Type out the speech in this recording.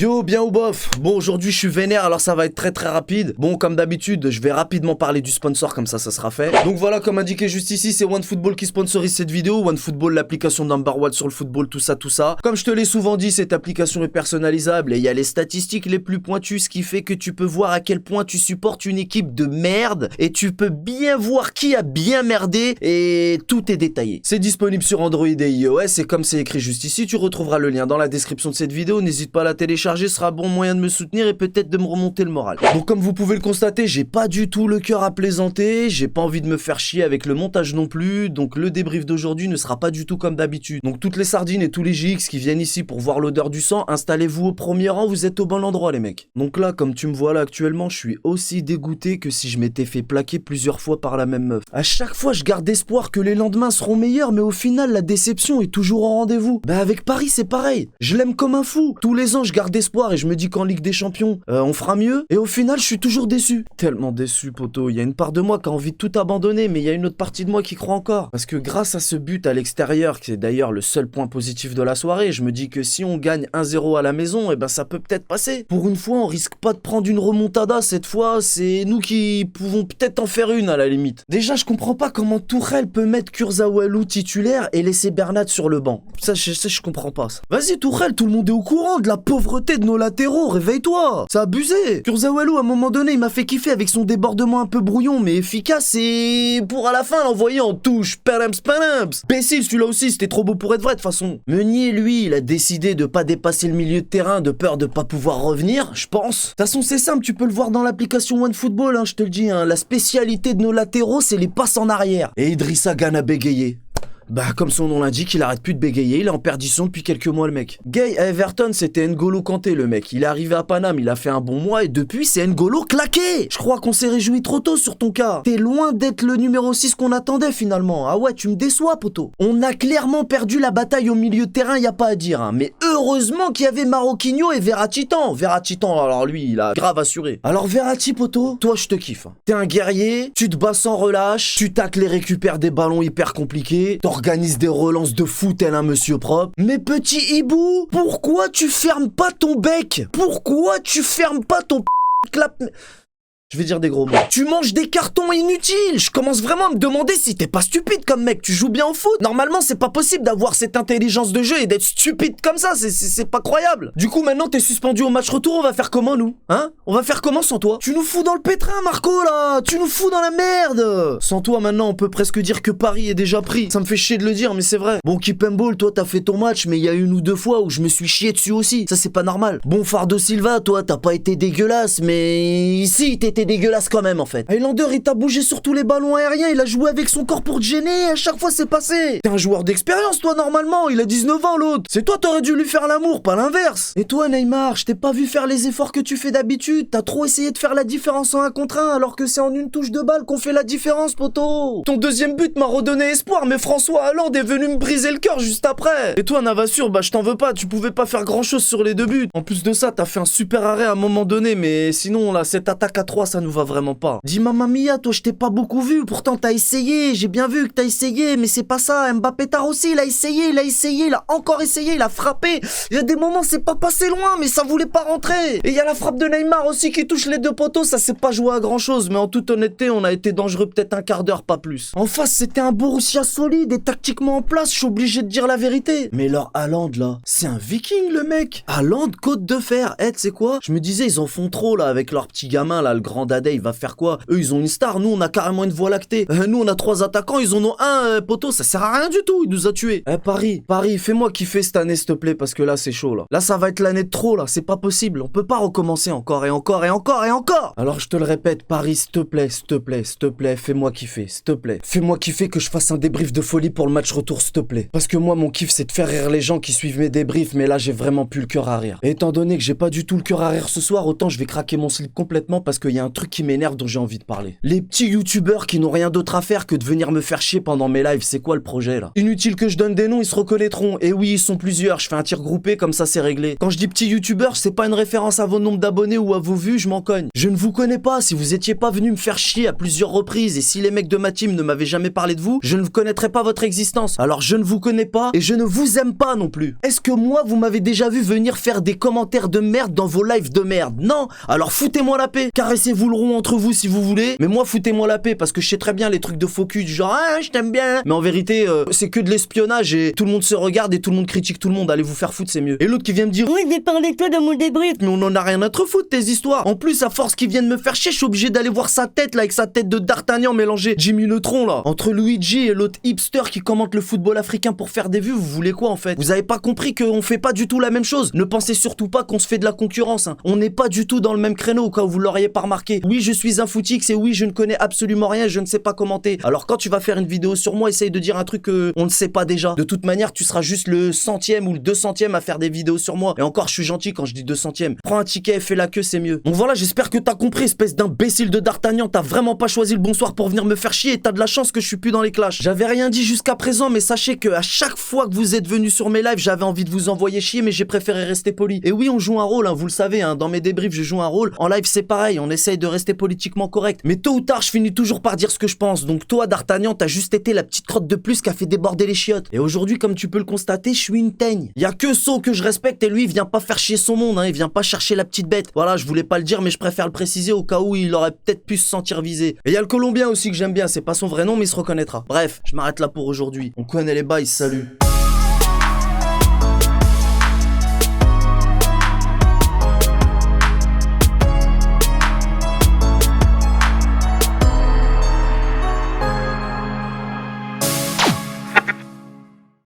Yo, bien ou bof? Bon, aujourd'hui je suis vénère, alors ça va être très rapide. Bon, comme d'habitude, je vais rapidement parler du sponsor, comme ça sera fait. Donc voilà, comme indiqué juste ici, c'est OneFootball qui sponsorise cette vidéo. OneFootball, l'application number one sur le football, tout ça. Comme je te l'ai souvent dit, cette application est personnalisable et il y a les statistiques les plus pointues, ce qui fait que tu peux voir à quel point tu supportes une équipe de merde et tu peux bien voir qui a bien merdé et tout est détaillé. C'est disponible sur Android et iOS et comme c'est écrit juste ici, tu retrouveras le lien dans la description de cette vidéo. N'hésite pas à la télécharger, ce sera un bon moyen de me soutenir et peut-être de me remonter le moral. Donc comme vous pouvez le constater, j'ai pas du tout le cœur à plaisanter, j'ai pas envie de me faire chier avec le montage non plus, donc le débrief d'aujourd'hui ne sera pas du tout comme d'habitude. Donc toutes les sardines et tous les GX qui viennent ici pour voir l'odeur du sang, installez-vous au premier rang, vous êtes au bon endroit les mecs. Donc là, comme tu me vois là actuellement, je suis aussi dégoûté que si je m'étais fait plaquer plusieurs fois par la même meuf. À chaque fois, je garde espoir que les lendemains seront meilleurs, mais au final, la déception est toujours au rendez-vous. Bah avec Paris, c'est pareil. Je l'aime comme un fou. Tous les ans, je garde espoir et je me dis qu'en Ligue des Champions, on fera mieux. Et au final, je suis toujours déçu. Tellement déçu, poto. Il y a une part de moi qui a envie de tout abandonner, mais il y a une autre partie de moi qui croit encore. Parce que grâce à ce but à l'extérieur, qui est d'ailleurs le seul point positif de la soirée, je me dis que si on gagne 1-0 à la maison, et ben ça peut peut-être passer. Pour une fois, on risque pas de prendre une remontada. Cette fois, c'est nous qui pouvons peut-être en faire une à la limite. Déjà, je comprends pas comment Tourelle peut mettre Kurzawa titulaire et laisser Bernat sur le banc. Ça, je comprends pas ça. Vas-y Tourelle, tout le monde est au courant de la pauvreté de nos latéraux, réveille-toi. C'est abusé. Kurzawa à un moment donné, il m'a fait kiffer avec son débordement un peu brouillon mais efficace et pour à la fin l'envoyer en touche. Paramps. Bécile, celui-là aussi, c'était trop beau pour être vrai de toute façon. Meunier, lui, il a décidé de pas dépasser le milieu de terrain de peur de pas pouvoir revenir, je pense. De toute façon, c'est simple, tu peux le voir dans l'application OneFootball, hein, je te le dis, hein, la spécialité de nos latéraux, c'est les passes en arrière. Et Idrissa Gana bégayé. Bah comme son nom l'indique, il arrête plus de bégayer, il est en perdition depuis quelques mois le mec. Gay à Everton, c'était N'Golo Kanté le mec. Il est arrivé à Paname, il a fait un bon mois et depuis c'est N'Golo claqué. Je crois qu'on s'est réjoui trop tôt sur ton cas. T'es loin d'être le numéro 6 qu'on attendait finalement. Ah ouais, tu me déçois poto. On a clairement perdu la bataille au milieu de terrain, y a pas à dire hein. Mais heureusement qu'il y avait Marquinhos et Verratti. Alors lui, il a grave assuré. Alors Verratti poto, toi je te kiffe. T'es un guerrier, tu te bats sans relâche, tu tacles et récupères des ballons hyper compliqués. Organise des relances de fou tel un monsieur propre. Mais petit hibou, pourquoi tu fermes pas ton bec? Pourquoi tu fermes pas ton clap? Je vais dire des gros mots. Tu manges des cartons inutiles. Je commence vraiment à me demander si t'es pas stupide comme mec. Tu joues bien au foot. Normalement, c'est pas possible d'avoir cette intelligence de jeu et d'être stupide comme ça. C'est pas croyable. Du coup, maintenant, t'es suspendu au match retour. On va faire comment, nous? Hein? On va faire comment sans toi? Tu nous fous dans le pétrin, Marco, là. Tu nous fous dans la merde. Sans toi, maintenant, on peut presque dire que Paris est déjà pris. Ça me fait chier de le dire, mais c'est vrai. Bon, Keep and Ball, toi, t'as fait ton match, mais il y a une ou deux fois où je me suis chié dessus aussi. Ça, c'est pas normal. Bon, Fardo Silva, toi, t'as pas été dégueulasse, mais ici, t'étais dégueulasse quand même en fait. Highlander il t'a bougé sur tous les ballons aériens, il a joué avec son corps pour te gêner, à chaque fois c'est passé. T'es un joueur d'expérience toi normalement, il a 19 ans l'autre. C'est toi t'aurais dû lui faire l'amour, pas l'inverse. Et toi Neymar, je t'ai pas vu faire les efforts que tu fais d'habitude, t'as trop essayé de faire la différence en 1 contre 1 alors que c'est en une touche de balle qu'on fait la différence poto. Ton deuxième but m'a redonné espoir mais François Hollande est venu me briser le cœur juste après. Et toi Navassur, bah je t'en veux pas, tu pouvais pas faire grand chose sur les 2 buts. En plus de ça t'as fait un super arrêt à un moment donné mais sinon là cette attaque à 3 ça nous va vraiment pas. Dis Mamma Mia, toi je t'ai pas beaucoup vu, pourtant t'as essayé, j'ai bien vu que t'as essayé, mais c'est pas ça. Mbappé tard aussi, il a essayé, il a encore essayé, il a frappé. Il y a des moments c'est pas passé loin, mais ça voulait pas rentrer. Et il y a la frappe de Neymar aussi qui touche les 2 poteaux, ça s'est pas joué à grand chose, mais en toute honnêteté, on a été dangereux peut-être un quart d'heure, pas plus. En face, c'était un Borussia solide et tactiquement en place, je suis obligé de dire la vérité. Mais leur Haaland là, c'est un viking le mec. Haaland, côte de fer. Tu sais quoi? Je me disais, ils en font trop là avec leur petit gamin là, le grand dadais, il va faire quoi? Eux ils ont une star, nous on a carrément une voie lactée. Nous on a 3 attaquants, ils en ont un poteau, ça sert à rien du tout, il nous a tués. Paris, fais-moi kiffer cette année s'il te plaît parce que là c'est chaud là. Là ça va être l'année de trop là, c'est pas possible, on peut pas recommencer encore et encore et encore et encore. Alors je te le répète, Paris s'il te plaît, fais-moi kiffer, s'il te plaît. Fais-moi kiffer que je fasse un débrief de folie pour le match retour s'il te plaît. Parce que moi mon kiff c'est de faire rire les gens qui suivent mes débriefs, mais là j'ai vraiment plus le cœur à rire. Et étant donné que j'ai pas du tout le cœur à rire ce soir, autant je vais craquer mon slip complètement parce qu'il y a un truc qui m'énerve dont j'ai envie de parler. Les petits youtubeurs qui n'ont rien d'autre à faire que de venir me faire chier pendant mes lives, c'est quoi le projet là? Inutile que je donne des noms, ils se reconnaîtront. Et oui, ils sont plusieurs, je fais un tir groupé, comme ça c'est réglé. Quand je dis petits youtubeurs, c'est pas une référence à vos nombres d'abonnés ou à vos vues, je m'en cogne. Je ne vous connais pas, si vous étiez pas venu me faire chier à plusieurs reprises et si les mecs de ma team ne m'avaient jamais parlé de vous, je ne connaîtrais pas votre existence. Alors je ne vous connais pas et je ne vous aime pas non plus. Est-ce que moi, vous m'avez déjà vu venir faire des commentaires de merde dans vos lives de merde? Non. Alors foutez-moi la paix. Caressez-vous le rond entre vous si vous voulez, mais moi foutez-moi la paix parce que je sais très bien les trucs de faux cul du genre ah je t'aime bien. Mais en vérité, c'est que de l'espionnage et tout le monde se regarde et tout le monde critique tout le monde. Allez vous faire foutre, c'est mieux. Et l'autre qui vient me dire oui, je vais parler avec toi dans mon débrief. Mais on en a rien à te foutre tes histoires. En plus, à force qu'ils viennent me faire chier, je suis obligé d'aller voir sa tête là avec sa tête de D'Artagnan mélangé Jimmy Neutron là. Entre Luigi et l'autre hipster qui commente le football africain pour faire des vues, vous voulez quoi en fait? Vous avez pas compris qu'on fait pas du tout la même chose? Ne pensez surtout pas qu'on se fait de la concurrence, hein. On n'est pas du tout dans le même créneau au cas où vous l'auriez pas remarqué. Oui, je suis un footix et oui, je ne connais absolument rien, je ne sais pas commenter. Alors quand tu vas faire une vidéo sur moi, essaye de dire un truc qu'on ne sait pas déjà. De toute manière, tu seras juste le 100e ou le 200e à faire des vidéos sur moi. Et encore, je suis gentil quand je dis 200e. Prends un ticket et fais la queue, c'est mieux. Donc voilà, j'espère que t'as compris, espèce d'imbécile de D'Artagnan. T'as vraiment pas choisi le bonsoir pour venir me faire chier et t'as de la chance que je suis plus dans les clashs. J'avais rien dit jusqu'à présent, mais sachez que à chaque fois que vous êtes venu sur mes lives, j'avais envie de vous envoyer chier, mais j'ai préféré rester poli. Et oui, on joue un rôle, hein, vous le savez, hein, dans mes débriefs, je joue un rôle. En live, c'est pareil, on essaye de rester politiquement correct. Mais tôt ou tard, je finis toujours par dire ce que je pense. Donc toi, D'Artagnan, t'as juste été la petite crotte de plus qui a fait déborder les chiottes. Et aujourd'hui, comme tu peux le constater, je suis une teigne. Y a que So que je respecte et lui, il vient pas faire chier son monde, hein, il vient pas chercher la petite bête. Voilà, je voulais pas le dire, mais je préfère le préciser au cas où il aurait peut-être pu se sentir visé. Et y a le Colombien aussi que j'aime bien, c'est pas son vrai nom, mais il se reconnaîtra. Bref, je m'arrête là pour aujourd'hui. On connaît les bails, salut.